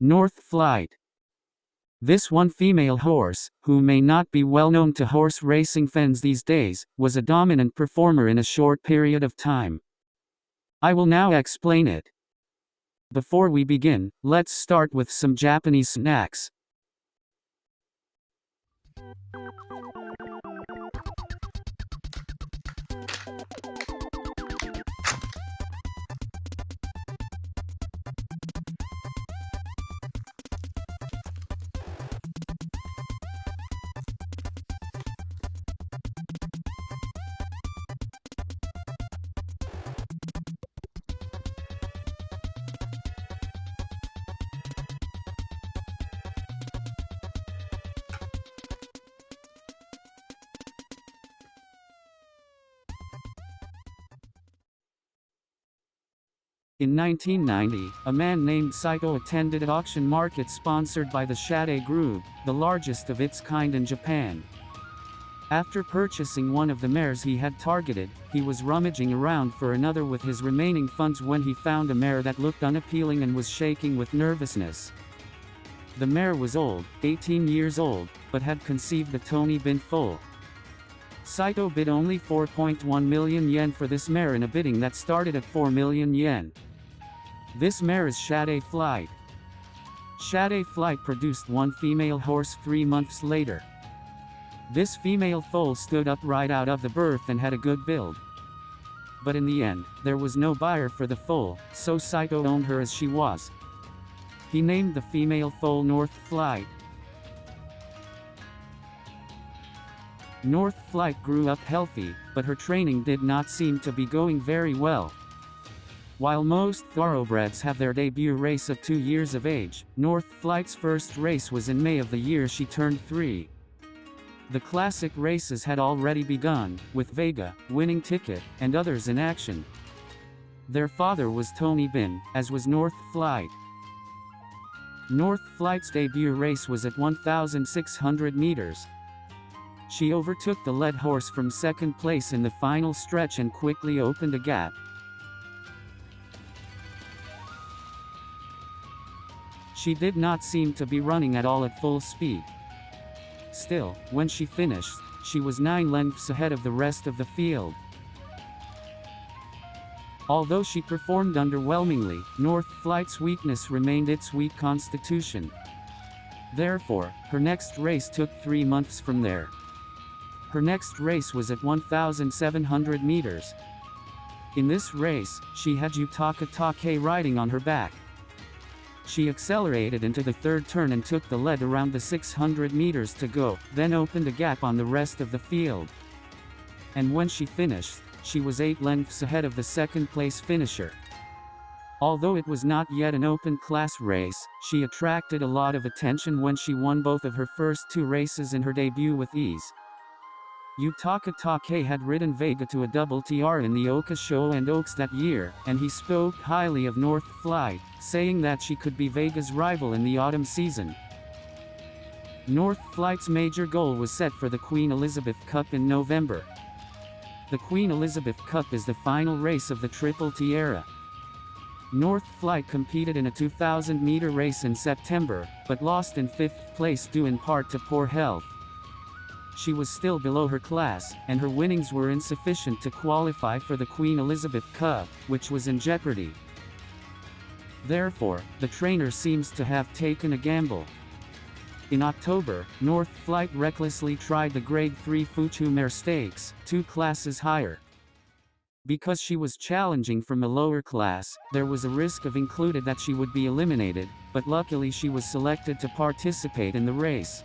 North Flight. This one female horse, who may not be well known to horse racing fans these days, was a dominant performer in a short period of time. I will now explain it. Before we begin, let's start with some Japanese snacks. In 1990, a man named Saito attended an auction market sponsored by the Shade Group, the largest of its kind in Japan. After purchasing one of the mares he had targeted, he was rummaging around for another with his remaining funds when he found a mare that looked unappealing and was shaking with nervousness. The mare was old, 18 years old, but had conceived the Tony Bin foal. Saito bid only 4.1 million yen for this mare in a bidding that started at 4 million yen. This mare is Shade Flight. Shade Flight produced one female horse 3 months later. This female foal stood upright out of the birth and had a good build. But in the end, there was no buyer for the foal, so Saito owned her as she was. He named the female foal North Flight. North Flight grew up healthy, but her training did not seem to be going very well. While most thoroughbreds have their debut race at 2 years of age, North Flight's first race was in May of the year she turned 3. The classic races had already begun, with Vega, Winning Ticket, and others in action. Their father was Tony Bin, as was North Flight. North Flight's debut race was at 1,600 meters. She overtook the lead horse from second place in the final stretch and quickly opened a gap. She did not seem to be running at all at full speed. Still, when she finished, she was 9 lengths ahead of the rest of the field. Although she performed underwhelmingly, North Flight's weakness remained its weak constitution. Therefore, her next race took 3 months from there. Her next race was at 1,700 meters. In this race, she had Yutaka Take riding on her back. She accelerated into the third turn and took the lead around the 600 meters to go, then opened a gap on the rest of the field. And when she finished, she was 8 lengths ahead of the second-place finisher. Although it was not yet an open-class race, she attracted a lot of attention when she won both of her first 2 races in her debut with ease. Yutaka Take had ridden Vega to a double TR in the Oka Show and Oaks that year, and he spoke highly of North Flight, saying that she could be Vega's rival in the autumn season. North Flight's major goal was set for the Queen Elizabeth Cup in November. The Queen Elizabeth Cup is the final race of the Triple Tiara. North Flight competed in a 2,000-meter race in September, but lost in 5th place due in part to poor health. She was still below her class, and her winnings were insufficient to qualify for the Queen Elizabeth Cup, which was in jeopardy. Therefore, the trainer seems to have taken a gamble. In October, North Flight recklessly tried the Grade 3 Fuchu Mare Stakes, 2 classes higher. Because she was challenging from a lower class, there was a risk of included that she would be eliminated, but luckily she was selected to participate in the race.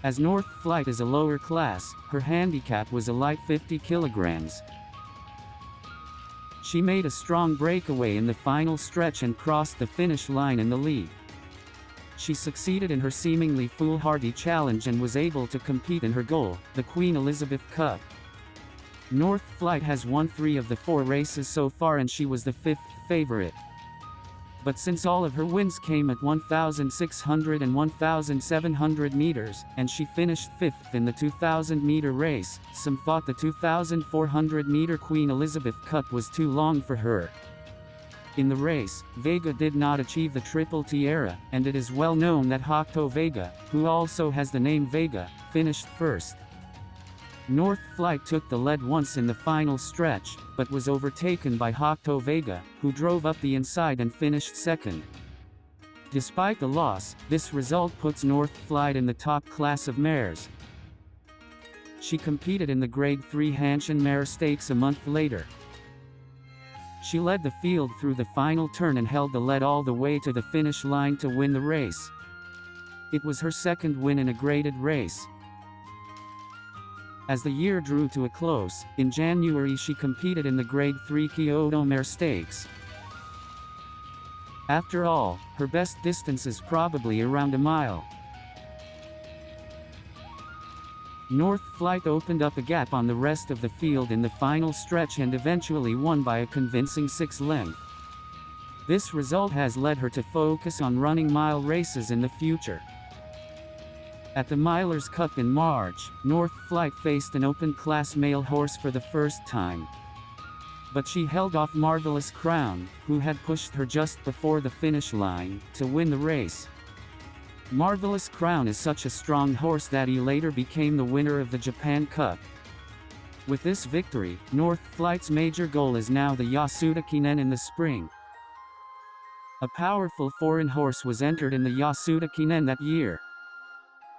As North Flight is a lower class, her handicap was a light 50 kilograms. She made a strong breakaway in the final stretch and crossed the finish line in the lead. She succeeded in her seemingly foolhardy challenge and was able to compete in her goal, the Queen Elizabeth Cup. North Flight has won 3 of the 4 races so far and she was the 5th favorite. But since all of her wins came at 1,600 and 1,700 meters, and she finished 5th in the 2,000-meter race, some thought the 2,400-meter Queen Elizabeth Cup was too long for her. In the race, Vega did not achieve the triple tiara, and it is well known that Hocto Vega, who also has the name Vega, finished first. North Flight took the lead once in the final stretch, but was overtaken by Hocto Vega, who drove up the inside and finished second. Despite the loss, this result puts North Flight in the top class of mares. She competed in the Grade 3 Hanshin Mare Stakes a month later. She led the field through the final turn and held the lead all the way to the finish line to win the race. It was her second win in a graded race. As the year drew to a close, in January she competed in the Grade 3 Kyoto Mare Stakes. After all, her best distance is probably around a mile. North Flight opened up a gap on the rest of the field in the final stretch and eventually won by a convincing 6 lengths. This result has led her to focus on running mile races in the future. At the Milers Cup in March, North Flight faced an open-class male horse for the first time. But she held off Marvelous Crown, who had pushed her just before the finish line, to win the race. Marvelous Crown is such a strong horse that he later became the winner of the Japan Cup. With this victory, North Flight's major goal is now the Yasuda Kinen in the spring. A powerful foreign horse was entered in the Yasuda Kinen that year.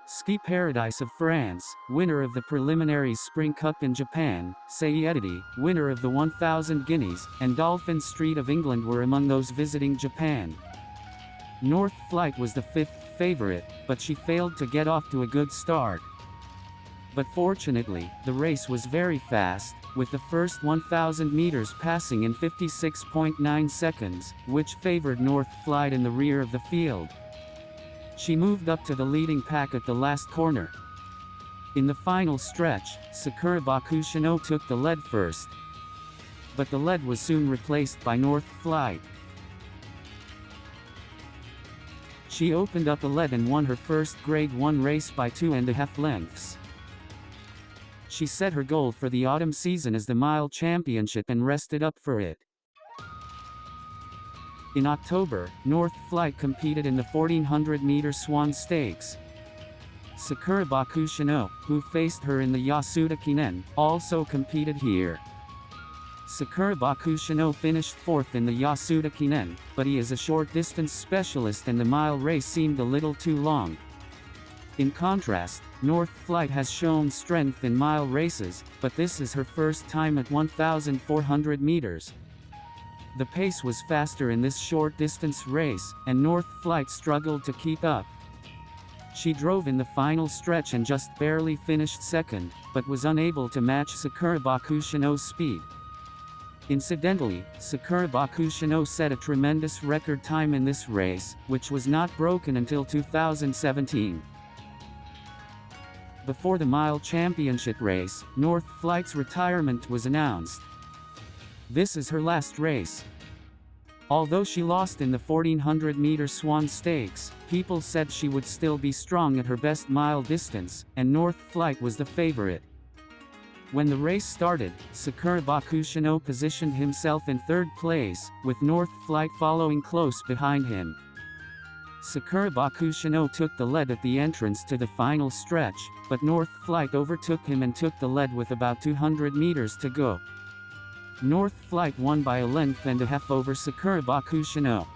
Ski Paradise of France, winner of the preliminary Spring Cup in Japan, Sayedidi, winner of the 1000 Guineas, and Dolphin Street of England were among those visiting Japan. North Flight was the 5th favorite, but she failed to get off to a good start. But fortunately, the race was very fast, with the first 1000 meters passing in 56.9 seconds, which favored North Flight in the rear of the field. She moved up to the leading pack at the last corner. In the final stretch, Sakura Bakushino took the lead first. But the lead was soon replaced by North Flight. She opened up a lead and won her first Grade 1 race by 2.5 lengths. She set her goal for the autumn season as the Mile Championship and rested up for it. In October, North Flight competed in the 1400-meter Swan Stakes. Sakura Bakushino, who faced her in the Yasuda Kinen, also competed here. Sakura Bakushino finished 4th in the Yasuda Kinen, but he is a short-distance specialist and the mile race seemed a little too long. In contrast, North Flight has shown strength in mile races, but this is her first time at 1,400 meters. The pace was faster in this short-distance race, and North Flight struggled to keep up. She drove in the final stretch and just barely finished second, but was unable to match Sakura Bakushino's speed. Incidentally, Sakura Bakushino set a tremendous record time in this race, which was not broken until 2017. Before the Mile Championship race, North Flight's retirement was announced. This is her last race. Although she lost in the 1400-meter Swan Stakes, people said she would still be strong at her best mile distance, and North Flight was the favorite. When the race started, Sakura Bakushino positioned himself in 3rd place, with North Flight following close behind him. Sakura Bakushino took the lead at the entrance to the final stretch, but North Flight overtook him and took the lead with about 200 meters to go. North Flight won by a length and a half over Sakura Bakushino.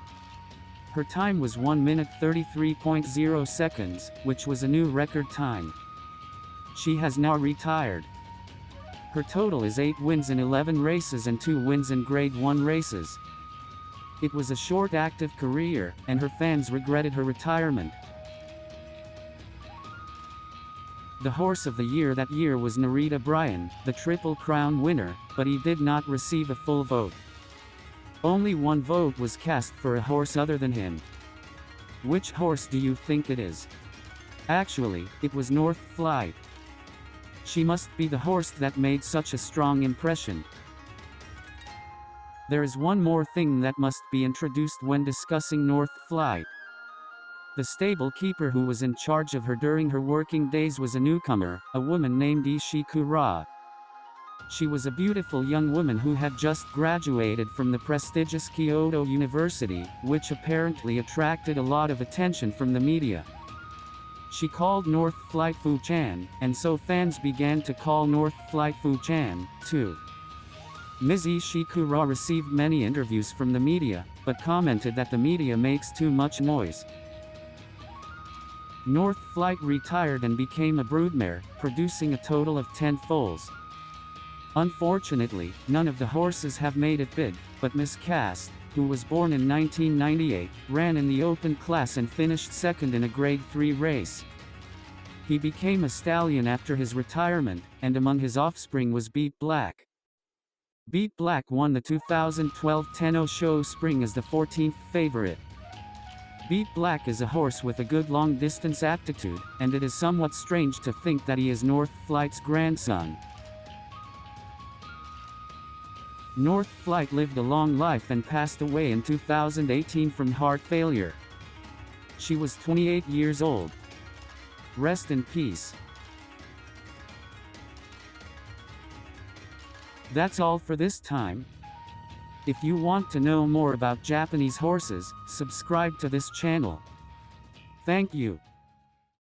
Her time was 1 minute 33.0 seconds, which was a new record time. She has now retired. Her total is 8 wins in 11 races and 2 wins in Grade 1 races. It was a short active career, and her fans regretted her retirement. The horse of the year that year was Narita Bryan, the Triple Crown winner, but he did not receive a full vote. Only one vote was cast for a horse other than him. Which horse do you think it is? Actually, it was North Flight. She must be the horse that made such a strong impression. There is one more thing that must be introduced when discussing North Flight. The stable keeper who was in charge of her during her working days was a newcomer, a woman named Ishikura. She was a beautiful young woman who had just graduated from the prestigious Kyoto University, which apparently attracted a lot of attention from the media. She called North Flight Fu-chan, and so fans began to call North Flight Fu-chan, too. Ms. Ishikura received many interviews from the media, but commented that the media makes too much noise. North Flight retired and became a broodmare, producing a total of 10 foals. Unfortunately, none of the horses have made it big, but Miss Cast, who was born in 1998, ran in the open class and finished second in a Grade 3 race. He became a stallion after his retirement, and among his offspring was Beat Black. Beat Black won the 2012 Tenno Show Spring as the 14th favorite. Beat Black is a horse with a good long-distance aptitude, and it is somewhat strange to think that he is North Flight's grandson. North Flight lived a long life and passed away in 2018 from heart failure. She was 28 years old. Rest in peace. That's all for this time. If you want to know more about Japanese horses, subscribe to this channel. Thank you.